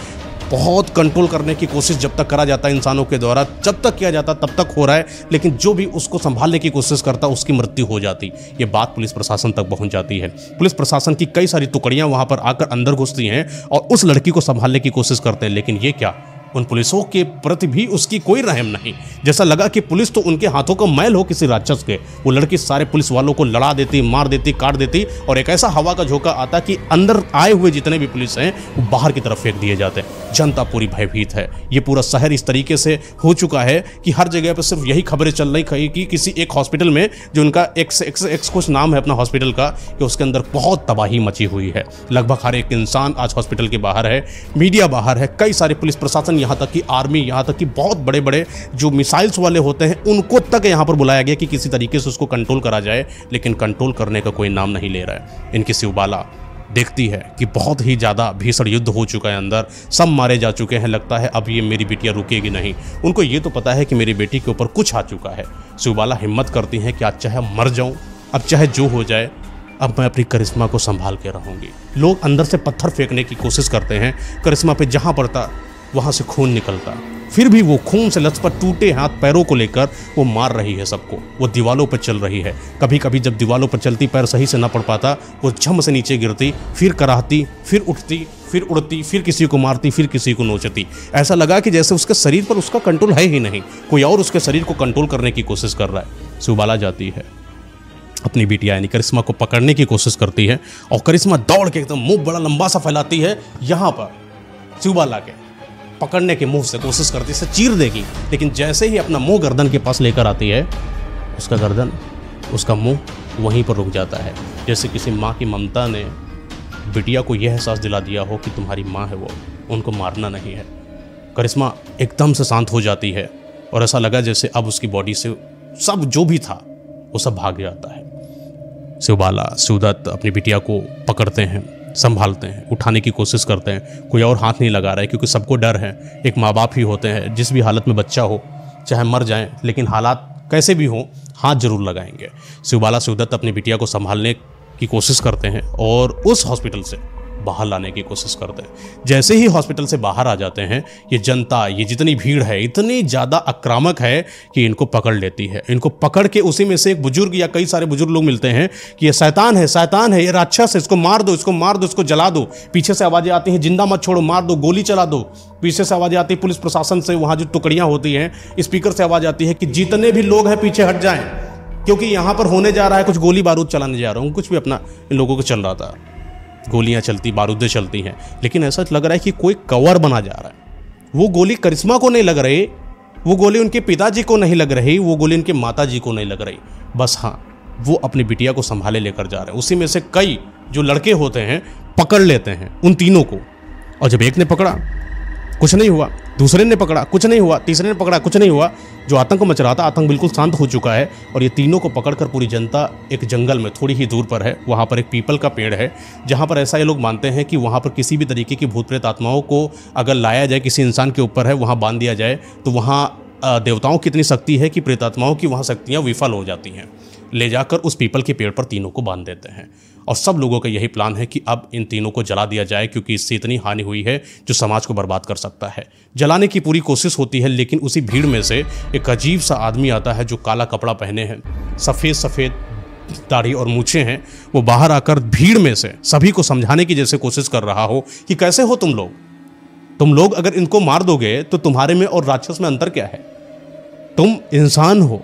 बहुत कंट्रोल करने की कोशिश जब तक करा जाता है इंसानों के द्वारा, जब तक किया जाता तब तक हो रहा है, लेकिन जो भी उसको संभालने की कोशिश करता उसकी मृत्यु हो जाती। ये बात पुलिस प्रशासन तक पहुंच जाती है। पुलिस प्रशासन की कई सारी टुकड़ियां वहां पर आकर अंदर घुसती हैं और उस लड़की को संभालने की कोशिश करते हैं, लेकिन ये क्या, उन पुलिसों के प्रति भी उसकी कोई रहम नहीं। जैसा लगा कि पुलिस तो उनके हाथों का मैल हो किसी राक्षस के। वो लड़की सारे पुलिस वालों को लड़ा देती, मार देती, काट देती और एक ऐसा हवा का झोंका आता कि अंदर आए हुए जितने भी पुलिस हैं वो बाहर की तरफ फेंक दिए जाते हैं। जनता पूरी भयभीत है। ये पूरा शहर इस तरीके से हो चुका है कि हर जगह पर सिर्फ यही खबरें चल रही कि किसी एक हॉस्पिटल में, जो उनका एक्स कुछ नाम है अपना हॉस्पिटल का, कि उसके अंदर बहुत तबाही मची हुई है। लगभग हर एक इंसान आज हॉस्पिटल के बाहर है, मीडिया बाहर है, कई सारे पुलिस प्रशासन, यहाँ तक कि आर्मी, यहाँ तक कि बहुत बड़े बड़े जो मिसाइल्स वाले होते हैं उनको तक यहाँ पर बुलाया गया कि किसी तरीके से उसको कंट्रोल करा जाए, लेकिन कंट्रोल करने का कोई नाम नहीं ले रहा है। इनकी शिवबाला देखती है कि बहुत ही ज़्यादा भीषण युद्ध हो चुका है, अंदर सब मारे जा चुके हैं, लगता है अब ये मेरी बेटियाँ रुकेगी नहीं। उनको ये तो पता है कि मेरी बेटी के ऊपर कुछ आ चुका है। शिवबाला हिम्मत करती हैं कि आज चाहे मर जाऊँ, अब चाहे जो हो जाए, अब मैं अपनी करिश्मा को संभाल के रहूँगी। लोग अंदर से पत्थर फेंकने की कोशिश करते हैं, करिश्मा पे जहाँ पड़ता वहाँ से खून निकलता, फिर भी वो खून से लथपथ टूटे हाथ पैरों को लेकर वो मार रही है सबको। वो दीवालों पर चल रही है। कभी कभी जब दीवालों पर चलती, पैर सही से ना पड़ पाता, वो झम से नीचे गिरती, फिर कराहती, फिर उठती, फिर उड़ती, फिर किसी को मारती, फिर किसी को नोचती। ऐसा लगा कि जैसे उसके शरीर पर उसका कंट्रोल है ही नहीं, कोई और उसके शरीर को कंट्रोल करने की कोशिश कर रहा है। शिवबाला जाती है, अपनी बिटिया यानी करिश्मा को पकड़ने की कोशिश करती है और करिश्मा दौड़ के एकदम मुंह बड़ा लंबा सा फैलाती है, यहाँ पर शिवबाला के पकड़ने के मुंह से कोशिश करती है, चीर देगी। लेकिन जैसे ही अपना मुंह गर्दन के पास लेकर आती है, उसका गर्दन, उसका मुंह वहीं पर रुक जाता है, जैसे किसी माँ की ममता ने बिटिया को यह एहसास दिला दिया हो कि तुम्हारी माँ है वो, उनको मारना नहीं है। करिश्मा एकदम से शांत हो जाती है और ऐसा लगा जैसे अब उसकी बॉडी से सब जो भी था वो सब भाग जाता है। शिवबाला, शिवदत्त अपनी बिटिया को पकड़ते हैं, संभालते हैं, उठाने की कोशिश करते हैं। कोई और हाथ नहीं लगा रहा है क्योंकि सबको डर है। एक माँ बाप ही होते हैं, जिस भी हालत में बच्चा हो, चाहे मर जाए, लेकिन हालात कैसे भी हों, हाथ जरूर लगाएंगे। शिवबाला, शिवदत्त अपनी बिटिया को संभालने की कोशिश करते हैं और उस हॉस्पिटल से बाहर लाने की कोशिश करते हैं। जैसे ही हॉस्पिटल से बाहर आ जाते हैं, ये जनता, ये जितनी भीड़ है, इतनी ज़्यादा आक्रामक है कि इनको पकड़ लेती है। इनको पकड़ के उसी में से एक बुजुर्ग या कई सारे बुजुर्ग लोग मिलते हैं कि ये शैतान है, शैतान है, ये राक्षस है, इसको मार दो, इसको मार दो, इसको जला दो। पीछे से आवाज़ें आती हैं, जिंदा मत छोड़ो, मार दो, गोली चला दो। पीछे से आवाज़ें आती है पुलिस प्रशासन से, वहाँ जो टुकड़ियाँ होती हैं, स्पीकर से आवाज़ आती है कि जितने भी लोग हैं पीछे हट जाएं, क्योंकि यहाँ पर होने जा रहा है कुछ, गोली बारूद चलाने जा रहा हूँ, कुछ भी अपना इन लोगों को चल रहा था। गोलियां चलती, बारूदें चलती हैं, लेकिन ऐसा लग रहा है कि कोई कवर बना जा रहा है। वो गोली करिश्मा को नहीं लग रही, वो गोली उनके पिताजी को नहीं लग रही, वो गोली उनके माताजी को नहीं लग रही। बस हाँ, वो अपनी बिटिया को संभाले लेकर जा रहे हैं। उसी में से कई जो लड़के होते हैं पकड़ लेते हैं उन तीनों को, और जब एक ने पकड़ा कुछ नहीं हुआ, दूसरे ने पकड़ा कुछ नहीं हुआ, तीसरे ने पकड़ा कुछ नहीं हुआ। जो आतंक मच रहा था, आतंक बिल्कुल शांत हो चुका है और ये तीनों को पकड़कर पूरी जनता एक जंगल में थोड़ी ही दूर पर है, वहाँ पर एक पीपल का पेड़ है, जहाँ पर ऐसा ये लोग मानते हैं कि वहाँ पर किसी भी तरीके की भूत प्रेत आत्माओं को अगर लाया जाए, किसी इंसान के ऊपर है, वहाँ बांध दिया जाए तो वहाँ देवताओं की इतनी शक्ति है कि प्रेतात्माओं की वहाँ शक्तियाँ विफल हो जाती हैं। ले जाकर उस पीपल के पेड़ पर तीनों को बांध देते हैं और सब लोगों का यही प्लान है कि अब इन तीनों को जला दिया जाए, क्योंकि इससे इतनी हानि हुई है जो समाज को बर्बाद कर सकता है। जलाने की पूरी कोशिश होती है, लेकिन उसी भीड़ में से एक अजीब सा आदमी आता है जो काला कपड़ा पहने हैं, सफ़ेद सफ़ेद दाढ़ी और मूछें हैं। वो बाहर आकर भीड़ में से सभी को समझाने की जैसे कोशिश कर रहा हो कि कैसे हो तुम लोग अगर इनको मार दोगे तो तुम्हारे में और राक्षस में अंतर क्या है? तुम इंसान हो,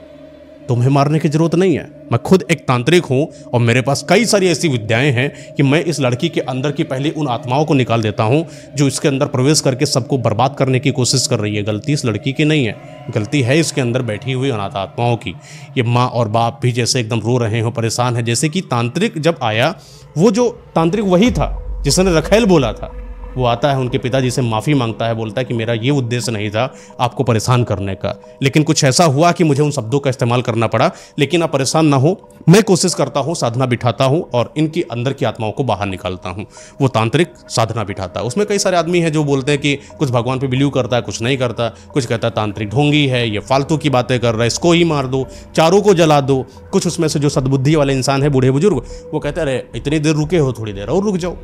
तुम्हें मारने की जरूरत नहीं है। मैं खुद एक तांत्रिक हूं और मेरे पास कई सारी ऐसी विद्याएं हैं कि मैं इस लड़की के अंदर की पहले उन आत्माओं को निकाल देता हूं जो इसके अंदर प्रवेश करके सबको बर्बाद करने की कोशिश कर रही है। गलती इस लड़की की नहीं है, गलती है इसके अंदर बैठी हुई अनाथ आत्माओं की। ये माँ और बाप भी जैसे एकदम रो रहे हो, परेशान है। जैसे कि तांत्रिक जब आया, वो जो तांत्रिक वही था जिसने रखेल बोला था, वो आता है उनके पिताजी से माफ़ी मांगता है, बोलता है कि मेरा ये उद्देश्य नहीं था आपको परेशान करने का, लेकिन कुछ ऐसा हुआ कि मुझे उन शब्दों का इस्तेमाल करना पड़ा। लेकिन आप परेशान ना हो, मैं कोशिश करता हूँ, साधना बिठाता हूँ और इनकी अंदर की आत्माओं को बाहर निकालता हूँ। वो तांत्रिक साधना बिठाता है। उसमें कई सारे आदमी हैं जो बोलते हैं कि कुछ भगवान पे बिलीव करता है, कुछ नहीं करता, कुछ कहता है तांत्रिक ढोंगी है, ये फालतू की बातें कर रहा है, इसको ही मार दो, चारों को जला दो। कुछ उसमें से जो सद्बुद्धि वाले इंसान है, बूढ़े बुजुर्ग, वो कहते हैं अरे इतनी देर रुके हो, थोड़ी देर और रुक जाओ,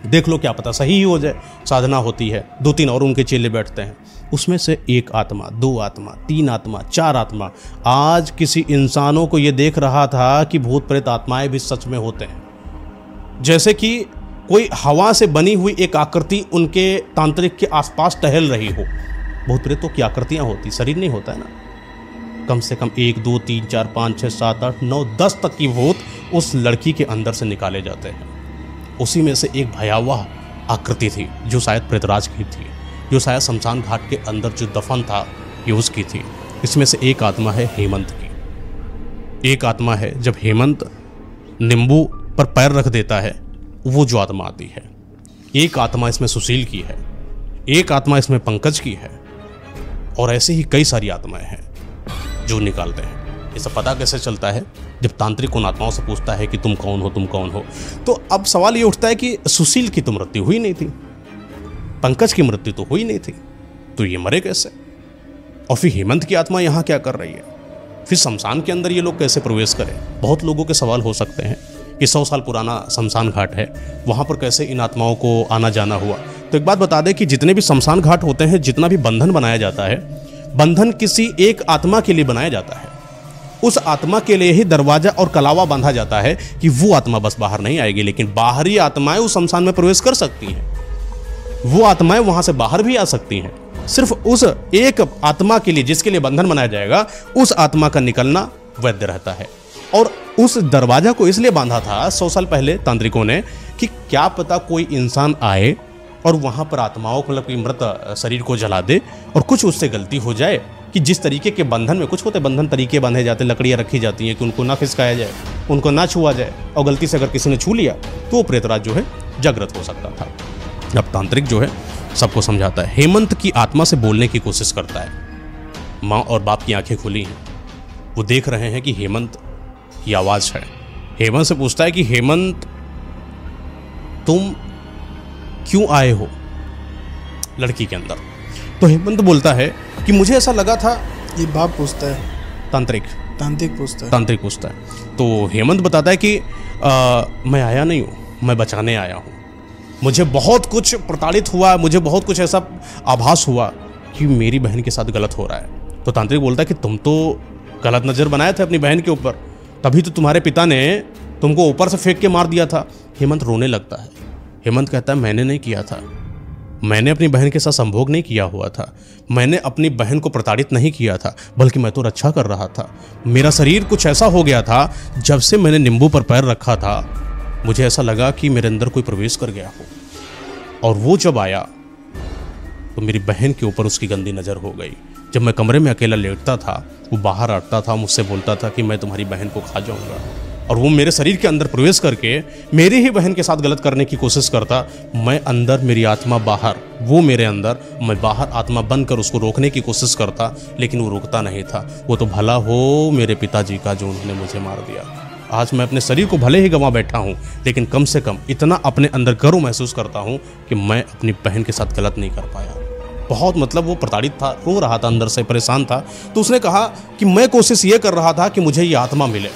देख लो क्या पता सही ही हो जाए। साधना होती है, 2-3 और उनके चेले बैठते हैं। उसमें से 1 आत्मा, 2 आत्मा, 3 आत्मा, 4 आत्मा आज किसी इंसानों को ये देख रहा था कि भूत प्रेत आत्माएं भी सच में होते हैं। जैसे कि कोई हवा से बनी हुई एक आकृति उनके तांत्रिक के आसपास टहल रही हो। भूत प्रेतों की आकृतियाँ होती, शरीर नहीं होता है ना। कम से कम 1, 2, 3, 4, 5, 6, 7, 8, 9, 10 तक की भूत उस लड़की के अंदर से निकाले जाते हैं। उसी में से एक भयावह आकृति थी जो शायद प्रेतराज की थी, जो शायद शमशान घाट के अंदर जो दफन था ये उसकी थी। इसमें से एक आत्मा है हेमंत की। एक आत्मा है जब हेमंत नींबू पर पैर रख देता है, वो जो आत्मा आती है। एक आत्मा इसमें सुशील की है, एक आत्मा इसमें पंकज की है और ऐसे ही कई सारी आत्माएं हैं जो निकालते हैं। ये सब पता कैसे चलता है? जब तांत्रिक उन आत्माओं से पूछता है कि तुम कौन हो, तुम कौन हो। तो अब सवाल ये उठता है कि सुशील की तो मृत्यु हुई नहीं थी, पंकज की मृत्यु तो हुई नहीं थी, तो ये मरे कैसे? और फिर हेमंत की आत्मा यहाँ क्या कर रही है? फिर शमशान के अंदर ये लोग कैसे प्रवेश करें? बहुत लोगों के सवाल हो सकते हैं कि 100 साल पुराना शमशान घाट है, वहाँ पर कैसे इन आत्माओं को आना जाना हुआ। तो एक बात बता दें कि जितने भी शमशान घाट होते हैं, जितना भी बंधन बनाया जाता है, बंधन किसी एक आत्मा के लिए बनाया जाता है। उस आत्मा के लिए ही दरवाजा और कलावा बांधा जाता है कि वो आत्मा बस बाहर नहीं आएगी, लेकिन बाहरी आत्माएं उस शमशान में प्रवेश कर सकती हैं। वो आत्माएं वहां से बाहर भी आ सकती हैं। सिर्फ उस एक आत्मा के लिए, जिसके लिए बंधन बनाया जाएगा, उस आत्मा का निकलना वैध रहता है। और उस दरवाजा को इसलिए बांधा था 100 साल पहले तांत्रिकों ने कि क्या पता कोई इंसान आए और वहां पर आत्माओं को, मतलब कि मृत शरीर को जला दे और कुछ उससे गलती हो जाए कि जिस तरीके के बंधन में कुछ होते बंधन तरीके बांधे जाते, लकड़ियाँ रखी जाती हैं कि उनको ना खिसकाया जाए, उनको ना छुआ जाए, और गलती से अगर किसी ने छू लिया तो वो प्रेतराज जो है जागृत हो सकता था। अब तांत्रिक जो है सबको समझाता है, हेमंत की आत्मा से बोलने की कोशिश करता है। माँ और बाप की आंखें खुली हैं, वो देख रहे हैं कि हेमंत की आवाज़ है। हेमंत से पूछता है कि हेमंत तुम क्यों आए हो लड़की के अंदर? तो हेमंत बोलता है कि मुझे ऐसा लगा था। ये बाप पूछता है, तांत्रिक पूछता है। तो हेमंत बताता है कि मैं आया नहीं हूँ, मैं बचाने आया हूँ। मुझे बहुत कुछ प्रताड़ित हुआ, मुझे बहुत कुछ ऐसा आभास हुआ कि मेरी बहन के साथ गलत हो रहा है। तो तांत्रिक बोलता है कि तुम तो गलत नज़र बनाए थे अपनी बहन के ऊपर, तभी तो तुम्हारे पिता ने तुमको ऊपर से फेंक के मार दिया था। हेमंत रोने लगता है। हेमंत कहता है मैंने नहीं किया था, मैंने अपनी बहन के साथ संभोग नहीं किया हुआ था, मैंने अपनी बहन को प्रताड़ित नहीं किया था, बल्कि मैं तो रक्षा कर रहा था। मेरा शरीर कुछ ऐसा हो गया था, जब से मैंने नींबू पर पैर रखा था मुझे ऐसा लगा कि मेरे अंदर कोई प्रवेश कर गया हो, और वो जब आया तो मेरी बहन के ऊपर उसकी गंदी नज़र हो गई। जब मैं कमरे में अकेला लेटता था, वो बाहर आता था, मुझसे बोलता था कि मैं तुम्हारी बहन को खा जाऊँगा, और वो मेरे शरीर के अंदर प्रवेश करके मेरी ही बहन के साथ गलत करने की कोशिश करता। मैं अंदर, मेरी आत्मा बाहर, वो मेरे अंदर, मैं बाहर आत्मा बनकर उसको रोकने की कोशिश करता, लेकिन वो रुकता नहीं था। वो तो भला हो मेरे पिताजी का जो उन्होंने मुझे मार दिया। आज मैं अपने शरीर को भले ही गंवा बैठा हूँ, लेकिन कम से कम इतना अपने अंदर गर्व महसूस करता हूँ कि मैं अपनी बहन के साथ गलत नहीं कर पाया। बहुत मतलब वो प्रताड़ित था, रो रहा था, अंदर से परेशान था। तो उसने कहा कि मैं कोशिश ये कर रहा था कि मुझे ये आत्मा मिले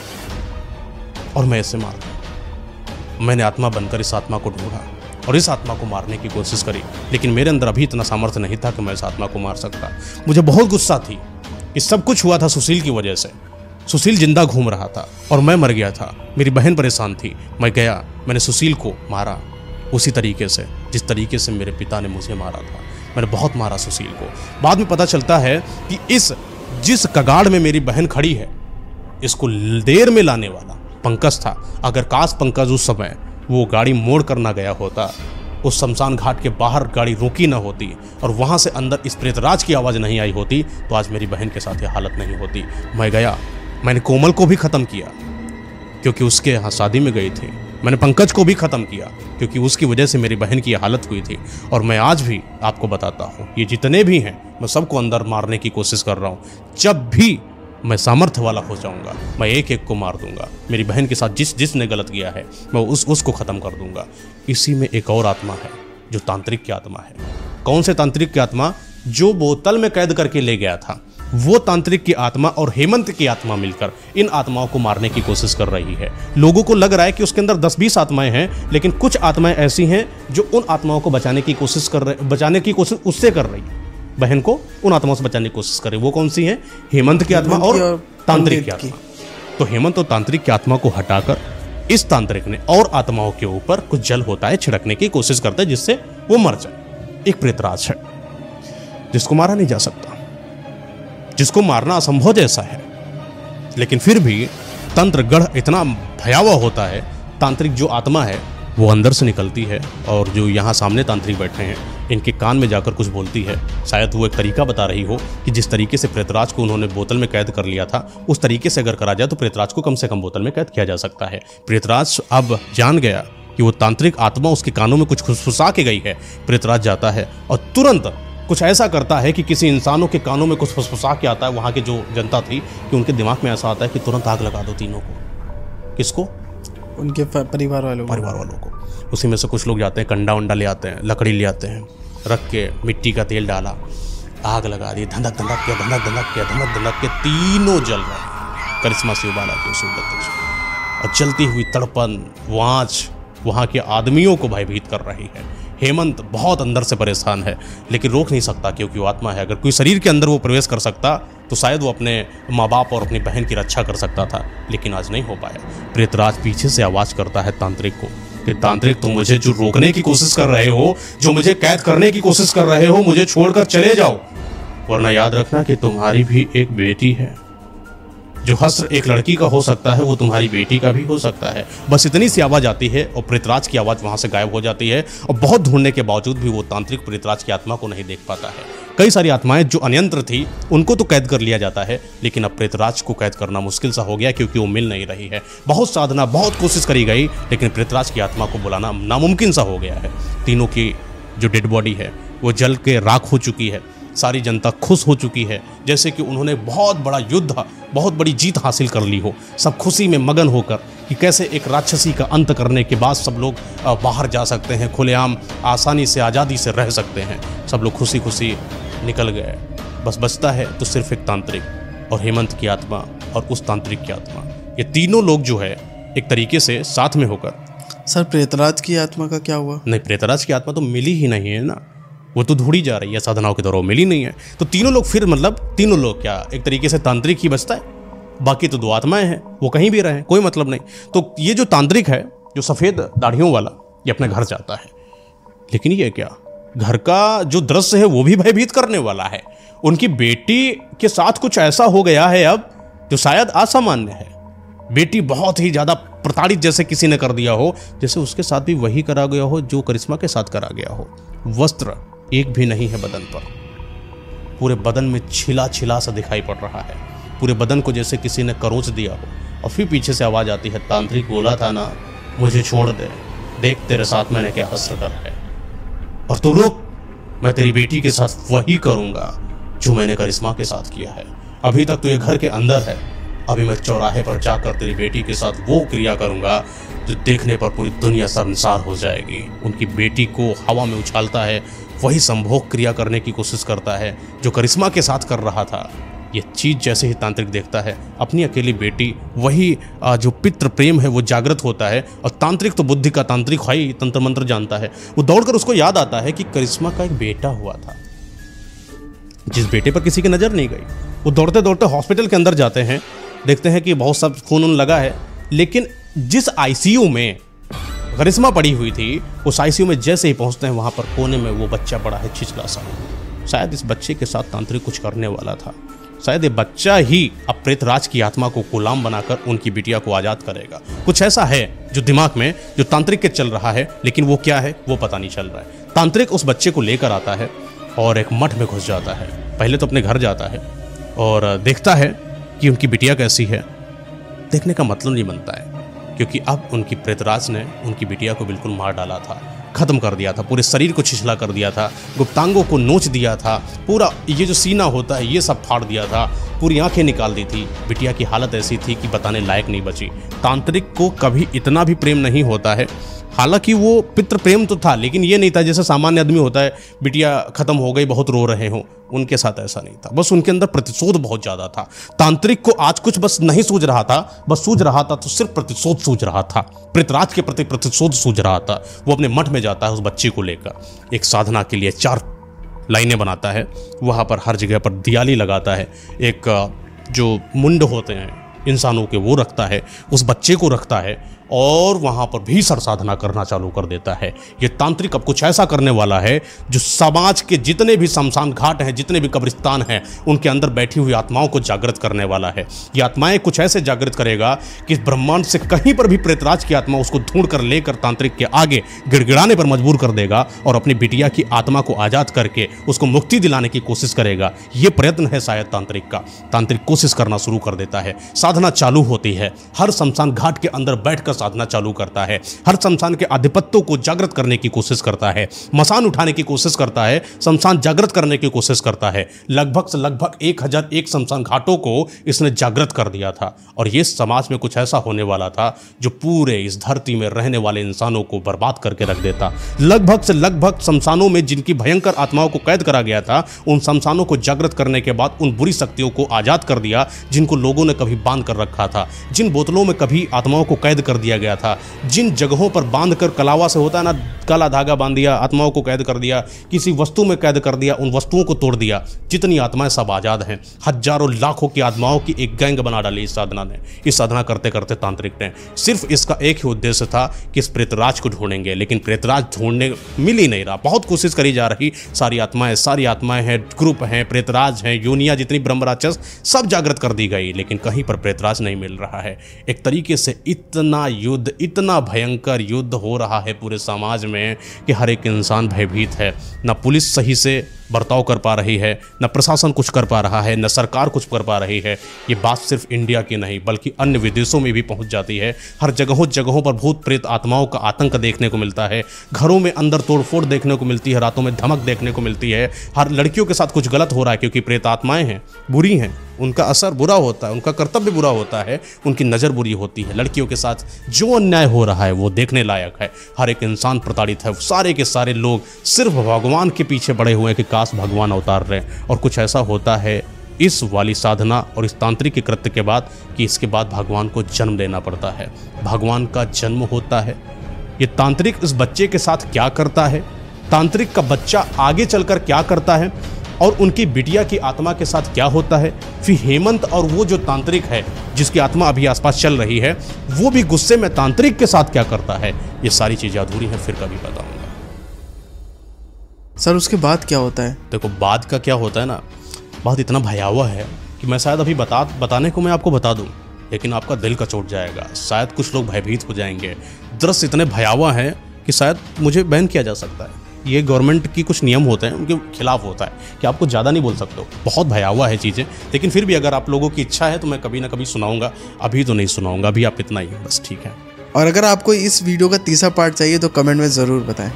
और मैं इसे मार दूं। मैंने आत्मा बनकर इस आत्मा को ढूंढा और इस आत्मा को मारने की कोशिश करी, लेकिन मेरे अंदर अभी इतना सामर्थ्य नहीं था कि मैं इस आत्मा को मार सकता। मुझे बहुत गुस्सा थी कि सब कुछ हुआ था सुशील की वजह से। सुशील जिंदा घूम रहा था और मैं मर गया था। मेरी बहन परेशान थी। मैं गया, मैंने सुशील को मारा उसी तरीके से जिस तरीके से मेरे पिता ने मुझे मारा था। मैंने बहुत मारा सुशील को। बाद में पता चलता है कि जिस कगाड़ में मेरी बहन खड़ी है, इसको देर में लाने वाला पंकज था। अगर काश पंकज उस समय वो गाड़ी मोड़ कर ना गया होता, उस शमशान घाट के बाहर गाड़ी रोकी ना होती और वहाँ से अंदर इस प्रेतराज की आवाज़ नहीं आई होती, तो आज मेरी बहन के साथ ये हालत नहीं होती। मैं गया, मैंने कोमल को भी ख़त्म किया क्योंकि उसके यहाँ शादी में गई थी। मैंने पंकज को भी ख़त्म किया क्योंकि उसकी वजह से मेरी बहन की हालत हुई थी। और मैं आज भी आपको बताता हूँ, ये जितने भी हैं मैं सबको अंदर मारने की कोशिश कर रहा हूँ। जब भी मैं सामर्थ्य वाला हो जाऊंगा, मैं एक एक को मार दूंगा। मेरी बहन के साथ जिसने गलत किया है, मैं उसको ख़त्म कर दूंगा। इसी में एक और आत्मा है जो तांत्रिक की आत्मा है। कौन से तांत्रिक की आत्मा? जो बोतल में कैद करके ले गया था, वो तांत्रिक की आत्मा और हेमंत की आत्मा मिलकर इन आत्माओं को मारने की कोशिश कर रही है। लोगों को लग रहा है कि उसके अंदर 10-20 आत्माएं हैं, लेकिन कुछ आत्माएं ऐसी हैं जो उन आत्माओं को बचाने की कोशिश उससे कर रही है। बहन को उन आत्माओं से बचाने की कोशिश करे। वो कौन सी है? हेमंत की आत्मा और तांत्रिक की आत्मा। तो हेमंत और तांत्रिक की आत्मा को हटाकर इस तांत्रिक ने और आत्माओं के ऊपर कुछ जल होता है छिड़कने की कोशिश करता है जिससे वो मर जाए। एक प्रेतराज है जिसको मारा नहीं जा सकता, जिसको मारना असंभव जैसा है, लेकिन फिर भी तंत्र गढ़ इतना भयावह होता है। तांत्रिक जो आत्मा है वो अंदर से निकलती है और जो यहाँ सामने तांत्रिक बैठे हैं इनके कान में जाकर कुछ बोलती है। शायद वो एक तरीका बता रही हो कि जिस तरीके से प्रेतराज को उन्होंने बोतल में कैद कर लिया था, उस तरीके से अगर करा जाए तो प्रेतराज को कम से कम बोतल में कैद किया जा सकता है। प्रेतराज अब जान गया कि वो तांत्रिक आत्मा उसके कानों में कुछ फुसफुसा के गई है। प्रेतराज जाता है और तुरंत कुछ ऐसा करता है कि किसी इंसानों के कानों में कुछ फुसफुसा के आता है। वहाँ की जो जनता थी कि उनके दिमाग में ऐसा आता है कि तुरंत आग लगा दो तीनों को। किसको? उनके परिवार वालों को। उसी में से कुछ लोग जाते हैं, कंडा वंडा ले आते हैं, लकड़ी ले आते हैं, रख के मिट्टी का तेल डाला, आग लगा दी। धनक धनक के तीनों जल रहे हैं। करिश्मा शिवबाला के शिवदत्त और चलती हुई तड़पन वाँच वहाँ के आदमियों को भयभीत कर रही है। हेमंत बहुत अंदर से परेशान है, लेकिन रोक नहीं सकता क्योंकि वो आत्मा है। अगर कोई शरीर के अंदर वो प्रवेश कर सकता तो शायद वो अपने माँ बाप और अपनी बहन की रक्षा कर सकता था, लेकिन आज नहीं हो पाया। प्रेतराज पीछे से आवाज़ करता है तांत्रिक को कि तांत्रिक, तुम मुझे जो रोकने की कोशिश कर रहे हो, जो मुझे कैद करने की कोशिश कर रहे हो, मुझे छोड़कर चले जाओ, वरना याद रखना कि तुम्हारी भी एक बेटी है। जो हस्त्र एक लड़की का हो सकता है वो तुम्हारी बेटी का भी हो सकता है। बस इतनी सी आवाज़ आती है और प्रेतराज की आवाज़ वहाँ से गायब हो जाती है। और बहुत ढूंढने के बावजूद भी वो तांत्रिक प्रेतराज की आत्मा को नहीं देख पाता है। कई सारी आत्माएं जो अन्यंत्र थी उनको तो कैद कर लिया जाता है, लेकिन अब प्रेतराज को कैद करना मुश्किल सा हो गया क्योंकि वो मिल नहीं रही है। बहुत साधना, बहुत कोशिश करी गई, लेकिन प्रेतराज की आत्मा को बुलाना नामुमकिन सा हो गया है। तीनों की जो डेड बॉडी है वो जल के राख हो चुकी है। सारी जनता खुश हो चुकी है, जैसे कि उन्होंने बहुत बड़ा युद्ध, बहुत बड़ी जीत हासिल कर ली हो। सब खुशी में मगन होकर कि कैसे एक राक्षसी का अंत करने के बाद सब लोग बाहर जा सकते हैं, खुलेआम आसानी से आज़ादी से रह सकते हैं। सब लोग खुशी खुशी निकल गए। बस बचता है तो सिर्फ एक तांत्रिक और हेमंत की आत्मा और उस तांत्रिक की आत्मा। ये तीनों लोग जो है एक तरीके से साथ में होकर। सर, प्रेतराज की आत्मा का क्या हुआ? नहीं, प्रेतराज की आत्मा तो मिली ही नहीं है ना, वो तो ढूंढी जा रही है साधनाओं के दौरान, मिली नहीं है। तो तीनों लोग फिर मतलब तीनों लोग क्या, एक तरीके से तांत्रिक ही बचता है, बाकी तो दो आत्माएं हैं, वो कहीं भी रहे, कोई मतलब नहीं। तो ये जो तांत्रिक है, जो सफ़ेद दाढ़ियों वाला, ये अपने घर जाता है। लेकिन ये क्या, घर का जो दृश्य है वो भी भयभीत करने वाला है। उनकी बेटी के साथ कुछ ऐसा हो गया है अब जो शायद असामान्य है। बेटी बहुत ही ज़्यादा प्रताड़ित जैसे किसी ने कर दिया हो, जैसे उसके साथ भी वही करा गया हो जो करिश्मा के साथ करा गया हो। वस्त्र एक भी नहीं है बदन पर, पूरे बदन में छिला छिला सा दिखाई पड़ रहा है, पूरे बदन को जैसे किसी ने करोच दिया हो। और फिर पीछे से आवाज़ आती है, तांत्रिक बोला था ना मुझे छोड़ दे, देख तेरे साथ मैंने क्या हस्र कर है, और तू रुक, मैं तेरी बेटी के साथ वही करूँगा जो मैंने करिश्मा के साथ किया है। अभी तक तो ये घर के अंदर है, अभी मैं चौराहे पर जाकर तेरी बेटी के साथ वो क्रिया करूँगा जो देखने पर पूरी दुनिया शर्मसार हो जाएगी। उनकी बेटी को हवा में उछालता है, वही संभोग क्रिया करने की कोशिश करता है जो करिश्मा के साथ कर रहा था। ये चीज़ जैसे ही तांत्रिक देखता है, अपनी अकेली बेटी, वही जो पितृ प्रेम है वो जागृत होता है। और तांत्रिक तो बुद्धि का तांत्रिक है ही, तंत्र मंत्र जानता है। वो दौड़कर उसको याद आता है कि करिश्मा का एक बेटा हुआ था जिस बेटे पर किसी की नज़र नहीं गई। वो दौड़ते दौड़ते हॉस्पिटल के अंदर जाते हैं, देखते हैं कि बहुत सब खून लगा है, लेकिन जिस आईसीयू में करिश्मा पड़ी हुई थी उस आईसीयू में जैसे ही पहुंचते हैं वहाँ पर कोने में वो बच्चा पड़ा है छिछला सा। शायद इस बच्चे के साथ तांत्रिक कुछ करने वाला था। शायद ये बच्चा ही अब प्रेतराज की आत्मा को गुलाम बनाकर उनकी बिटिया को आज़ाद करेगा। कुछ ऐसा है जो दिमाग में जो तांत्रिक के चल रहा है, लेकिन वो क्या है वो पता नहीं चल रहा है। तांत्रिक उस बच्चे को लेकर आता है और एक मठ में घुस जाता है। पहले तो अपने घर जाता है और देखता है कि उनकी बिटिया कैसी है। देखने का मतलब नहीं बनता है, क्योंकि अब उनकी प्रेतराज ने उनकी बिटिया को बिल्कुल मार डाला था, खत्म कर दिया था, पूरे शरीर को छिछला कर दिया था, गुप्तांगों को नोच दिया था, पूरा ये जो सीना होता है ये सब फाड़ दिया था, पूरी आंखें निकाल दी थी। बिटिया की हालत ऐसी थी कि बताने लायक नहीं बची। तांत्रिक को कभी इतना भी प्रेम नहीं होता है। हालांकि वो पितृ प्रेम तो था, लेकिन ये नहीं था जैसे सामान्य आदमी होता है, बिटिया खत्म हो गई बहुत रो रहे हो। उनके साथ ऐसा नहीं था, बस उनके अंदर प्रतिशोध बहुत ज़्यादा था। तांत्रिक को आज कुछ बस नहीं सूझ रहा था, बस सूझ रहा था तो सिर्फ प्रतिशोध सूझ रहा था, प्रेतराज के प्रति प्रतिशोध सूझ रहा था। वो अपने मठ में जाता है उस बच्चे को लेकर, एक साधना के लिए 4 लाइनें बनाता है, वहाँ पर हर जगह पर दियाली लगाता है, एक जो मुंड होते हैं इंसानों के वो रखता है, उस बच्चे को रखता है और वहाँ पर भीषण साधना करना चालू कर देता है। ये तांत्रिक अब कुछ ऐसा करने वाला है जो समाज के जितने भी शमशान घाट हैं, जितने भी कब्रिस्तान हैं, उनके अंदर बैठी हुई आत्माओं को जागृत करने वाला है। ये आत्माएं कुछ ऐसे जागृत करेगा कि इस ब्रह्मांड से कहीं पर भी प्रेतराज की आत्मा उसको ढूंढ कर लेकर तांत्रिक के आगे गिड़गिड़ाने पर मजबूर कर देगा और अपनी बिटिया की आत्मा को आज़ाद करके उसको मुक्ति दिलाने की कोशिश करेगा। ये प्रयत्न है शायद तांत्रिक का। तांत्रिक कोशिश करना शुरू कर देता है, साधना चालू होती है, हर शमशान घाट के अंदर बैठकर साधना चालू करता है, हर शमशान के आधिपत्यों को जागृत करने की कोशिश करता है, मसान उठाने की कोशिश करता है, शमशान जागृत करने की कोशिश करता है। लगभग से लगभग 1001 शमशान घाटों को इसने जागृत कर दिया था और ये समाज में कुछ ऐसा होने वाला था जो पूरे इस धरती में रहने वाले इंसानों को बर्बाद करके रख देता। लगभग से लगभग शमशानों में जिनकी भयंकर आत्माओं को कैद करा गया था, उन शमशानों को जागृत करने के बाद उन बुरी शक्तियों को आजाद कर दिया जिनको लोगों ने कभी बांध कर रखा था, जिन बोतलों में कभी आत्माओं को कैद कर दिया गया था, जिन जगहों पर बांधकर कलावा से होता है ना, काला धागा बांध दिया, आत्माओं को कैद कर दिया, किसी वस्तु में कैद कर दिया, उन वस्तुओं को तोड़ दिया। जितनी आत्माएं सब आजाद हैं, हजारों लाखों की आत्माओं की एक गैंग बना डाली इस साधना ने। इस साधना करते करते तांत्रिक ने सिर्फ इसका एक ही उद्देश्य था कि इस प्रेतराज को ढूंढेंगे, लेकिन प्रेतराज ढूंढने मिल ही नहीं रहा। बहुत कोशिश करी जा रही, सारी आत्माएं हैं, ग्रुप हैं, प्रेतराज हैं, योनिया जितनी ब्रह्म राक्षस सब जागृत कर दी गई, लेकिन कहीं पर प्रेतराज नहीं मिल रहा है। एक तरीके से इतना युद्ध, इतना भयंकर युद्ध हो रहा है पूरे समाज में कि हर एक इंसान भयभीत है। ना पुलिस सही से बर्ताव कर पा रही है, न प्रशासन कुछ कर पा रहा है, न सरकार कुछ कर पा रही है। ये बात सिर्फ इंडिया की नहीं बल्कि अन्य विदेशों में भी पहुंच जाती है। हर जगहों पर भूत प्रेत आत्माओं का आतंक देखने को मिलता है। घरों में अंदर तोड़फोड़ देखने को मिलती है, रातों में धमक देखने को मिलती है। हर लड़कियों के साथ कुछ गलत हो रहा है क्योंकि प्रेत आत्माएं हैं, बुरी हैं, उनका असर बुरा होता है, उनका कर्तव्य बुरा होता है, उनकी नज़र बुरी होती है। लड़कियों के साथ जो अन्याय हो रहा है वो देखने लायक है। हर एक इंसान प्रताड़ित है। सारे के सारे लोग सिर्फ भगवान के पीछे पड़े हुए हैं कि काश भगवान अवतार रहे। और कुछ ऐसा होता है इस वाली साधना और इस तांत्रिक के कृत्य के बाद कि इसके बाद भगवान को जन्म लेना पड़ता है। भगवान का जन्म होता है। ये तांत्रिक इस बच्चे के साथ क्या करता है, तांत्रिक का बच्चा आगे चलकर क्या करता है और उनकी बिटिया की आत्मा के साथ क्या होता है, फिर हेमंत और वो जो तांत्रिक है जिसकी आत्मा अभी आसपास चल रही है वो भी गुस्से में तांत्रिक के साथ क्या करता है, ये सारी चीज़ें अधूरी हैं, फिर कभी बताऊंगा। सर उसके बाद क्या होता है? देखो बाद का क्या होता है ना, बात इतना भयावह है कि मैं शायद अभी बताने को मैं आपको बता दूं, लेकिन आपका दिल कचोट जाएगा। शायद कुछ लोग भयभीत हो जाएंगे। दृश्य इतने भयावह हैं कि शायद मुझे बैन किया जा सकता है। ये गवर्नमेंट की कुछ नियम होते हैं, उनके खिलाफ होता है कि आपको ज़्यादा नहीं बोल सकते हो। बहुत भयावह है चीज़ें, लेकिन फिर भी अगर आप लोगों की इच्छा है तो मैं कभी ना कभी सुनाऊंगा। अभी तो नहीं सुनाऊंगा, अभी आप इतना ही बस, ठीक है। और अगर आपको इस वीडियो का तीसरा पार्ट चाहिए तो कमेंट में ज़रूर बताएं।